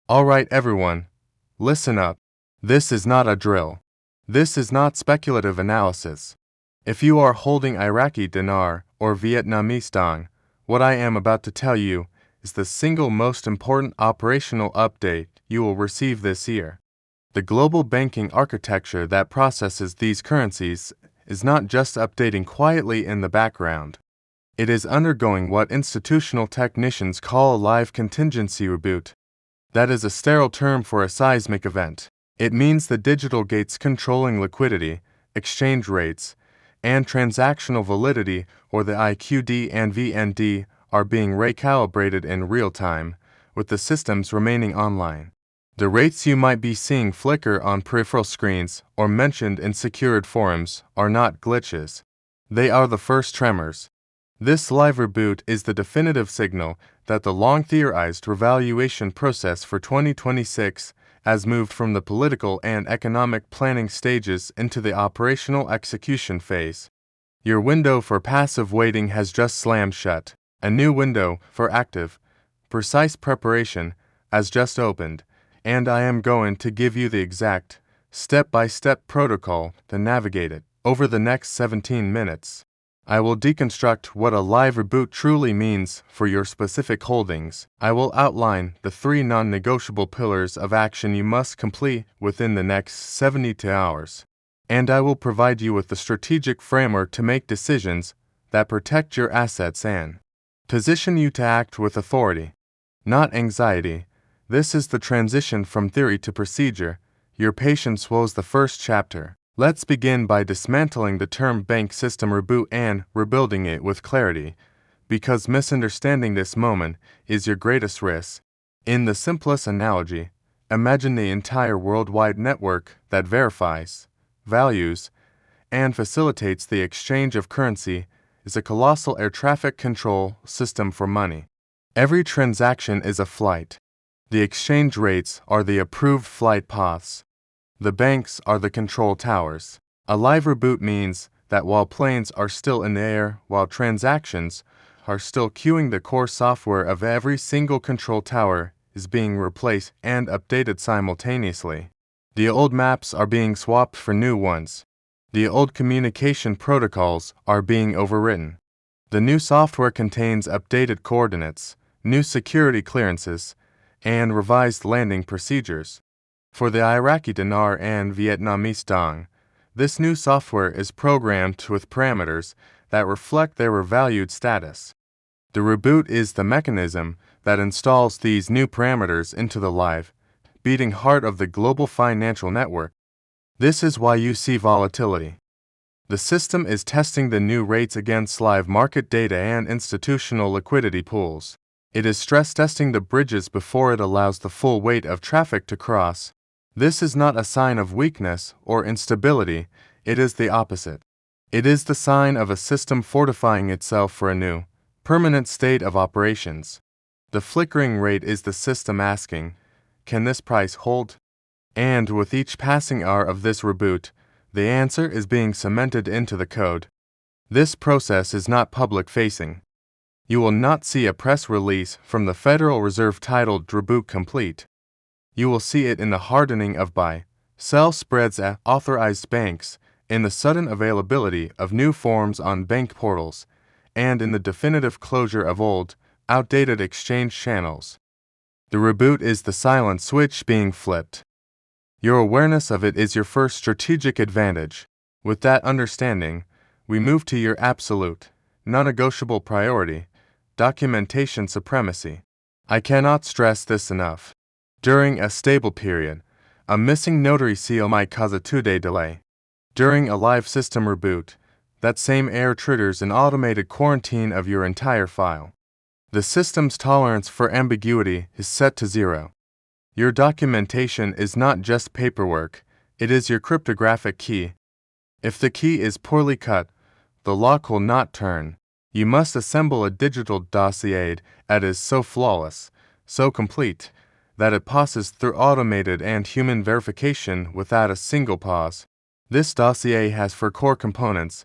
Alright everyone, listen up. This is not a drill. This is not speculative analysis. If you are holding Iraqi dinar or Vietnamese dong, what I am about to tell you is the single most important operational update you will receive this year. The global banking architecture that processes these currencies is not just updating quietly in the background. It is undergoing what institutional technicians call a live contingency reboot. That is a sterile term for a seismic event. It means the digital gates controlling liquidity, exchange rates, and transactional validity, or the IQD and VND, are being recalibrated in real time, with the systems remaining online. The rates you might be seeing flicker on peripheral screens or mentioned in secured forums are not glitches. They are the first tremors. This live reboot is the definitive signal that the long-theorized revaluation process for 2026 has moved from the political and economic planning stages into the operational execution phase. Your window for passive waiting has just slammed shut. A new window for active, precise preparation has just opened, and I am going to give you the exact, step-by-step protocol to navigate it. Over the next 17 minutes, I will deconstruct what a live reboot truly means for your specific holdings. I will outline the 3 non-negotiable pillars of action you must complete within the next 72 hours. And I will provide you with the strategic framework to make decisions that protect your assets and position you to act with authority, not anxiety. This is the transition from theory to procedure. Your patience was the first chapter. Let's begin by dismantling the term bank system reboot and rebuilding it with clarity, because misunderstanding this moment is your greatest risk. In the simplest analogy, imagine the entire worldwide network that verifies, values, and facilitates the exchange of currency is a colossal air traffic control system for money. Every transaction is a flight. The exchange rates are the approved flight paths. The banks are the control towers. A live reboot means that while planes are still in the air, while transactions are still queuing, the core software of every single control tower is being replaced and updated simultaneously. The old maps are being swapped for new ones. The old communication protocols are being overwritten. The new software contains updated coordinates, new security clearances, and revised landing procedures. For the Iraqi dinar and Vietnamese dong, this new software is programmed with parameters that reflect their revalued status. The reboot is the mechanism that installs these new parameters into the live, beating heart of the global financial network. This is why you see volatility. The system is testing the new rates against live market data and institutional liquidity pools. It is stress testing the bridges before it allows the full weight of traffic to cross. This is not a sign of weakness or instability, it is the opposite. It is the sign of a system fortifying itself for a new, permanent state of operations. The flickering rate is the system asking, can this price hold? And with each passing hour of this reboot, the answer is being cemented into the code. This process is not public-facing. You will not see a press release from the Federal Reserve titled "Reboot Complete." You will see it in the hardening of buy-sell spreads at authorized banks, in the sudden availability of new forms on bank portals, and in the definitive closure of old, outdated exchange channels. The reboot is the silent switch being flipped. Your awareness of it is your first strategic advantage. With that understanding, we move to your absolute, non-negotiable priority: documentation supremacy. I cannot stress this enough. During a stable period, a missing notary seal might cause a 2-day delay. During a live system reboot, that same error triggers an automated quarantine of your entire file. The system's tolerance for ambiguity is set to 0. Your documentation is not just paperwork, it is your cryptographic key. If the key is poorly cut, the lock will not turn. You must assemble a digital dossier that is so flawless, so complete, that it passes through automated and human verification without a single pause. This dossier has 4 core components,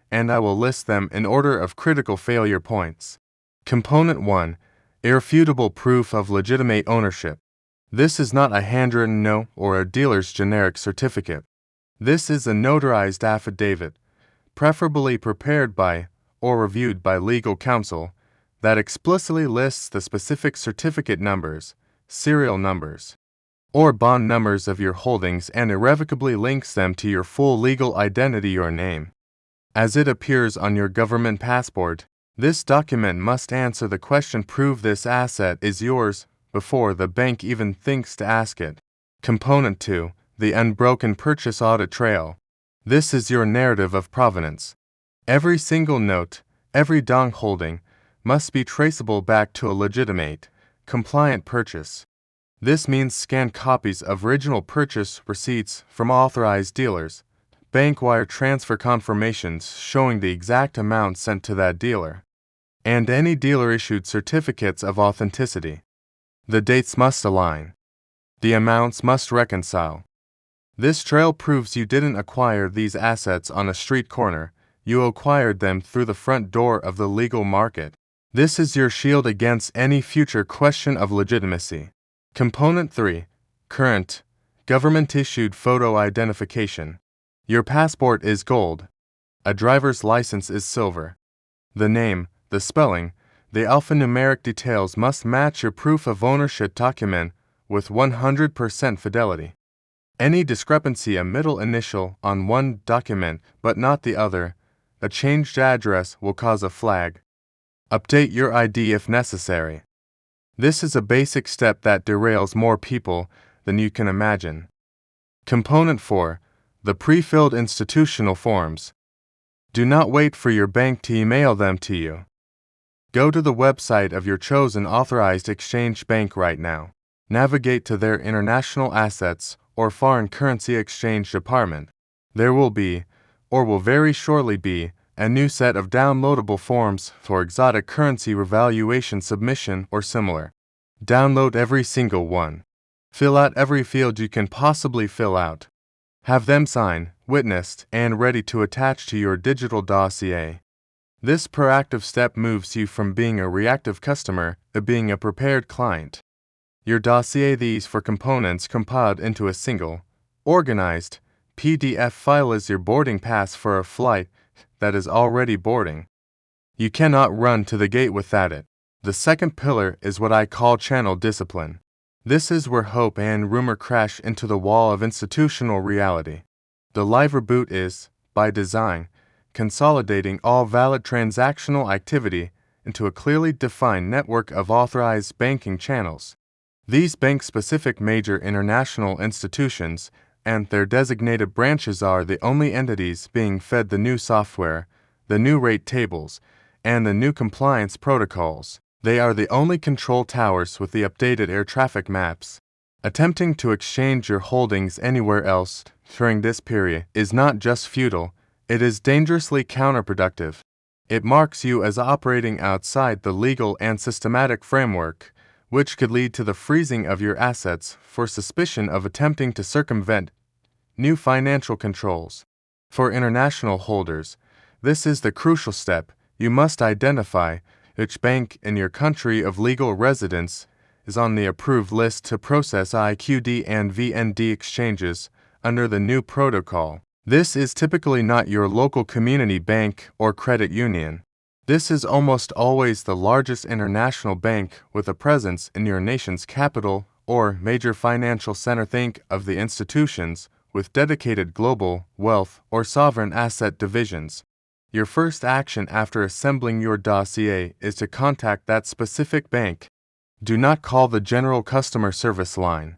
and I will list them in order of critical failure points. Component 1: irrefutable proof of legitimate ownership. This is not a handwritten note or a dealer's generic certificate. This is a notarized affidavit, preferably prepared by or reviewed by legal counsel, that explicitly lists the specific certificate numbers, serial numbers, or bond numbers of your holdings and irrevocably links them to your full legal identity or name. As it appears on your government passport, this document must answer the question: prove this asset is yours before the bank even thinks to ask it. Component 2, the unbroken purchase audit trail. This is your narrative of provenance. Every single note, every dong holding, must be traceable back to a legitimate, compliant purchase. This means scanned copies of original purchase receipts from authorized dealers, bank wire transfer confirmations showing the exact amount sent to that dealer, and any dealer-issued certificates of authenticity. The dates must align. The amounts must reconcile. This trail proves you didn't acquire these assets on a street corner, you acquired them through the front door of the legal market. This is your shield against any future question of legitimacy. Component 3, current, government-issued photo identification. Your passport is gold. A driver's license is silver. The name, the spelling, the alphanumeric details must match your proof of ownership document with 100% fidelity. Any discrepancy, a middle initial on one document but not the other, a changed address will cause a flag. Update your ID if necessary. This is a basic step that derails more people than you can imagine. Component 4, the pre-filled institutional forms. Do not wait for your bank to email them to you. Go to the website of your chosen authorized exchange bank right now. Navigate to their international assets or foreign currency exchange department. There will be, or will very shortly be, a new set of downloadable forms for exotic currency revaluation submission or similar. Download every single one. Fill out every field you can possibly fill out. Have them signed, witnessed, and ready to attach to your digital dossier. This proactive step moves you from being a reactive customer to being a prepared client. Your dossier, these for components compiled into a single, organized, PDF file, is your boarding pass for a flight that is already boarding. You cannot run to the gate without it. The second pillar is what I call channel discipline. This is where hope and rumor crash into the wall of institutional reality. The live reboot is, by design, consolidating all valid transactional activity into a clearly defined network of authorized banking channels. These bank-specific major international institutions and their designated branches are the only entities being fed the new software, the new rate tables, and the new compliance protocols. They are the only control towers with the updated air traffic maps. Attempting to exchange your holdings anywhere else during this period is not just futile, it is dangerously counterproductive. It marks you as operating outside the legal and systematic framework, which could lead to the freezing of your assets for suspicion of attempting to circumvent new financial controls. For international holders, this is the crucial step. You must identify which bank in your country of legal residence is on the approved list to process IQD and VND exchanges under the new protocol. This is typically not your local community bank or credit union. This is almost always the largest international bank with a presence in your nation's capital or major financial center. Think of the institutions with dedicated global, wealth, or sovereign asset divisions. Your first action after assembling your dossier is to contact that specific bank. Do not call the general customer service line.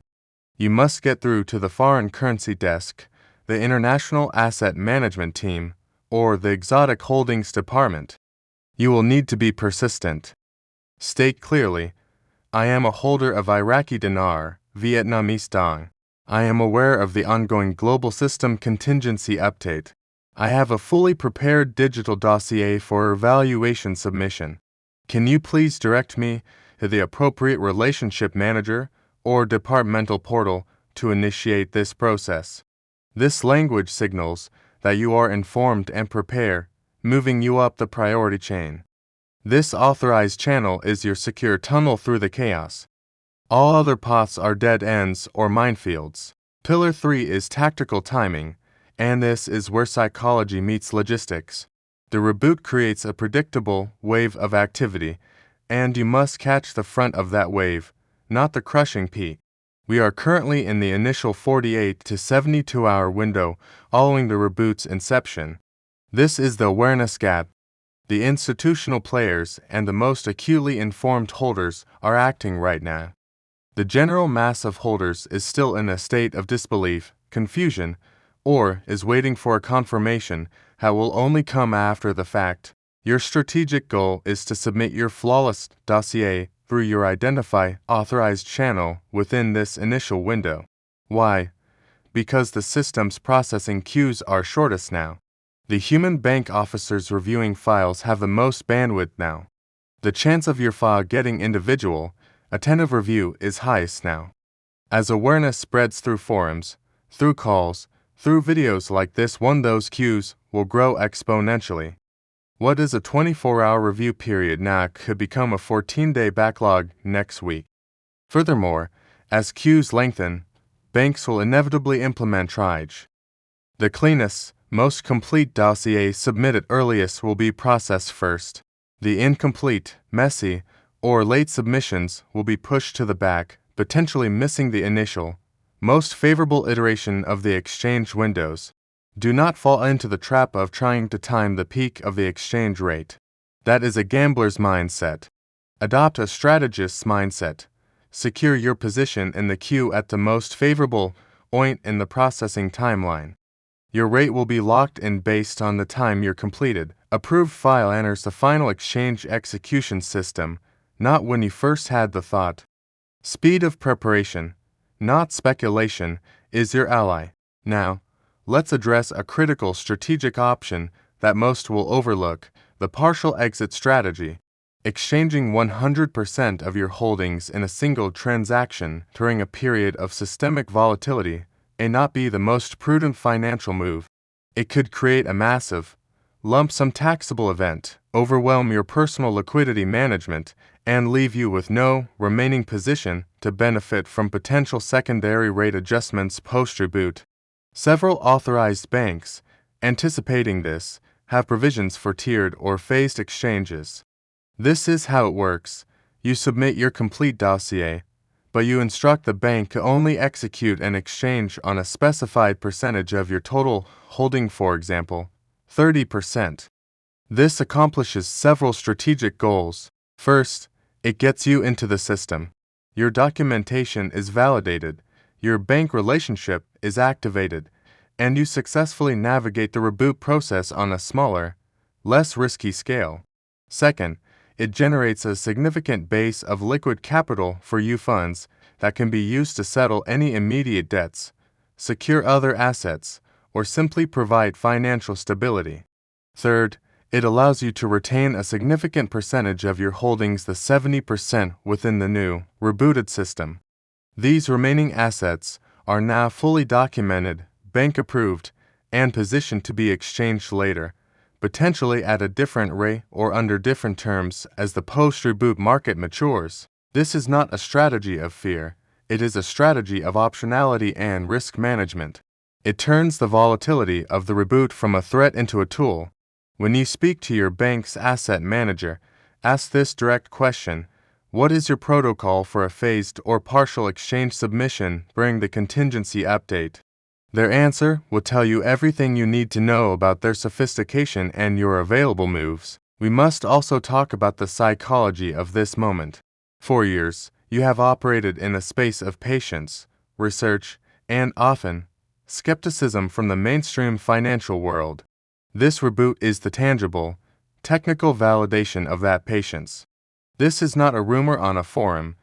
You must get through to the foreign currency desk, the international asset management team, or the exotic holdings department. You will need to be persistent. State clearly, I am a holder of Iraqi dinar, Vietnamese dong. I am aware of the ongoing global system contingency update. I have a fully prepared digital dossier for evaluation submission. Can you please direct me to the appropriate relationship manager or departmental portal to initiate this process? This language signals that you are informed and prepared, moving you up the priority chain. This authorized channel is your secure tunnel through the chaos. All other paths are dead ends or minefields. Pillar 3 is tactical timing, and this is where psychology meets logistics. The reboot creates a predictable wave of activity, and you must catch the front of that wave, not the crushing peak. We are currently in the initial 48 to 72-hour window following the reboot's inception. This is the awareness gap. The institutional players and the most acutely informed holders are acting right now. The general mass of holders is still in a state of disbelief, confusion, or is waiting for a confirmation that will only come after the fact. Your strategic goal is to submit your flawless dossier through your identify authorized channel within this initial window. Why? Because the system's processing queues are shortest now. The human bank officers reviewing files have the most bandwidth now. The chance of your file getting individual, attentive review is highest now. As awareness spreads through forums, through calls, through videos like this one, those queues will grow exponentially. What is a 24-hour review period now could become a 14-day backlog next week. Furthermore, as queues lengthen, banks will inevitably implement triage. The cleanest, most complete dossier submitted earliest will be processed first. The incomplete, messy, or late submissions will be pushed to the back, potentially missing the initial, most favorable iteration of the exchange windows. Do not fall into the trap of trying to time the peak of the exchange rate. That is a gambler's mindset. Adopt a strategist's mindset. Secure your position in the queue at the most favorable point in the processing timeline. Your rate will be locked in based on the time your completed, approved file enters the final exchange execution system, not when you first had the thought. Speed of preparation, not speculation, is your ally. Now, let's address a critical strategic option that most will overlook, the partial exit strategy. Exchanging 100% of your holdings in a single transaction during a period of systemic volatility may not be the most prudent financial move. It could create a massive, lump sum taxable event, overwhelm your personal liquidity management, and leave you with no remaining position to benefit from potential secondary rate adjustments post-reboot. Several authorized banks, anticipating this, have provisions for tiered or phased exchanges. This is how it works. You submit your complete dossier, but you instruct the bank to only execute an exchange on a specified percentage of your total holding, for example, 30%. This accomplishes several strategic goals. First, it gets you into the system. Your documentation is validated, your bank relationship is activated, and you successfully navigate the reboot process on a smaller, less risky scale. Second, it generates a significant base of liquid capital for you funds that can be used to settle any immediate debts, secure other assets, or simply provide financial stability. Third, it allows you to retain a significant percentage of your holdings, the 70% within the new, rebooted system. These remaining assets are now fully documented, bank-approved, and positioned to be exchanged later, potentially at a different rate or under different terms as the post-reboot market matures. This is not a strategy of fear, it is a strategy of optionality and risk management. It turns the volatility of the reboot from a threat into a tool. When you speak to your bank's asset manager, ask this direct question: what is your protocol for a phased or partial exchange submission during the contingency update? Their answer will tell you everything you need to know about their sophistication and your available moves. We must also talk about the psychology of this moment. For years, you have operated in a space of patience, research, and often, skepticism from the mainstream financial world. This reboot is the tangible, technical validation of that patience. This is not a rumor on a forum.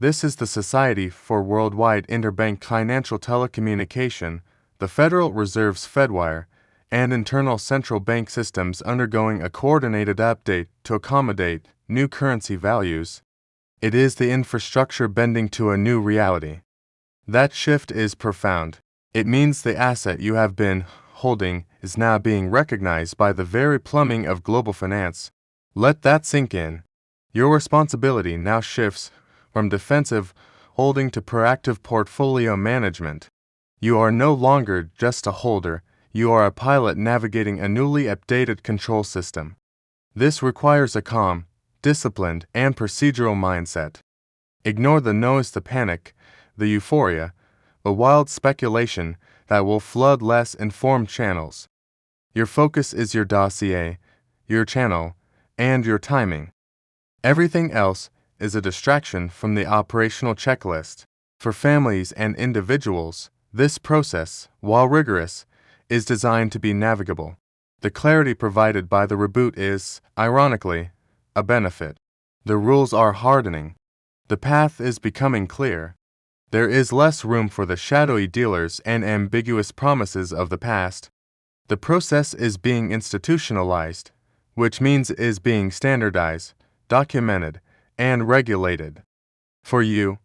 This is the Society for Worldwide Interbank Financial Telecommunication, the Federal Reserve's Fedwire, and internal central bank systems undergoing a coordinated update to accommodate new currency values. It is the infrastructure bending to a new reality. That shift is profound. It means the asset you have been holding is now being recognized by the very plumbing of global finance. Let that sink in. Your responsibility now shifts from defensive holding to proactive portfolio management. You are no longer just a holder, you are a pilot navigating a newly updated control system. This requires a calm, disciplined, and procedural mindset. Ignore the noise, the panic, the euphoria, the wild speculation that will flood less informed channels. Your focus is your dossier, your channel, and your timing. Everything else is a distraction from the operational checklist. For families and individuals, this process, while rigorous, is designed to be navigable. The clarity provided by the reboot is, ironically, a benefit. The rules are hardening. The path is becoming clear. There is less room for the shadowy dealers and ambiguous promises of the past. The process is being institutionalized, which means is being standardized, documented, and regulated. For you,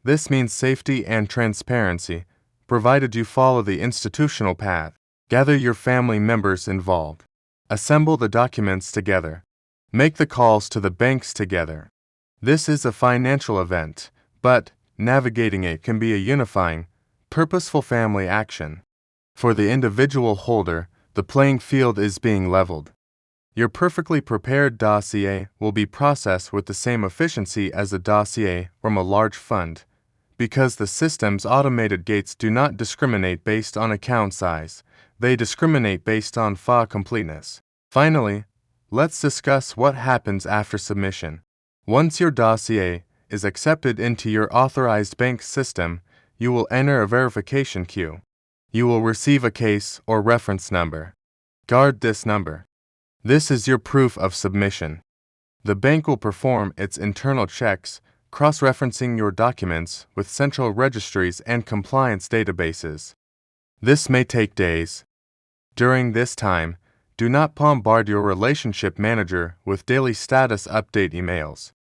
this means safety and transparency, provided you follow the institutional path. Gather your family members involved. Assemble the documents together. Make the calls to the banks together. This is a financial event, but navigating it can be a unifying, purposeful family action. For the individual holder, the playing field is being leveled. Your perfectly prepared dossier will be processed with the same efficiency as a dossier from a large fund, because the system's automated gates do not discriminate based on account size, they discriminate based on file completeness. Finally, let's discuss what happens after submission. Once your dossier is accepted into your authorized bank system, you will enter a verification queue. You will receive a case or reference number. Guard this number. This is your proof of submission. The bank will perform its internal checks, cross-referencing your documents with central registries and compliance databases. This may take days. During this time, do not bombard your relationship manager with daily status update emails.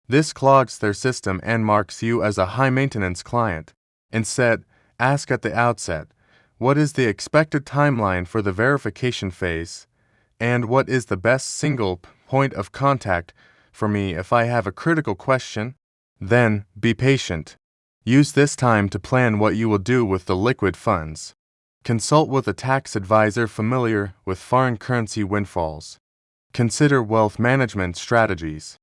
This clogs their system and marks you as a high-maintenance client. Instead, ask at the outset, what is the expected timeline for the verification phase, and what is the best single point of contact for me if I have a critical question? Then, be patient. Use this time to plan what you will do with the liquid funds. Consult with a tax advisor familiar with foreign currency windfalls. Consider wealth management strategies.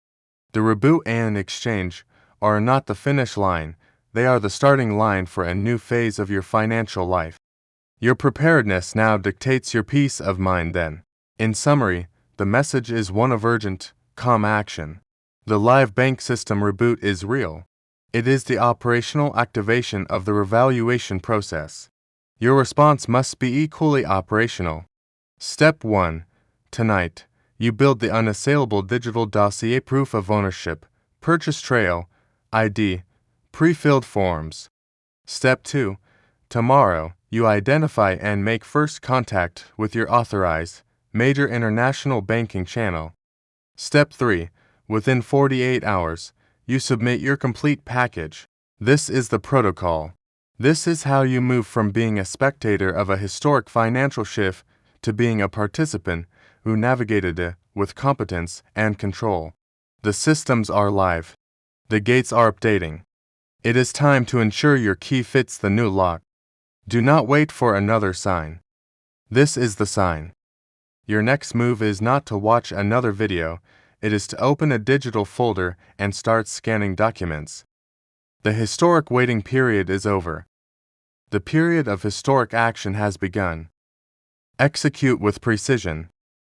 The reboot and exchange are not the finish line, they are the starting line for a new phase of your financial life. Your preparedness now dictates your peace of mind then. In summary, the message is one of urgent, calm action. The live bank system reboot is real. It is the operational activation of the revaluation process. Your response must be equally operational. Step 1. Tonight, you build the unassailable digital dossier proof of ownership, purchase trail, ID, pre-filled forms. Step 2. Tomorrow, you identify and make first contact with your authorized, major international banking channel. Step 3. Within 48 hours, you submit your complete package. This is the protocol. This is how you move from being a spectator of a historic financial shift to being a participant who navigated it with competence and control. The systems are live. The gates are updating. It is time to ensure your key fits the new lock. Do not wait for another sign. This is the sign. Your next move is not to watch another video, it is to open a digital folder and start scanning documents. The historic waiting period is over. The period of historic action has begun. Execute with precision.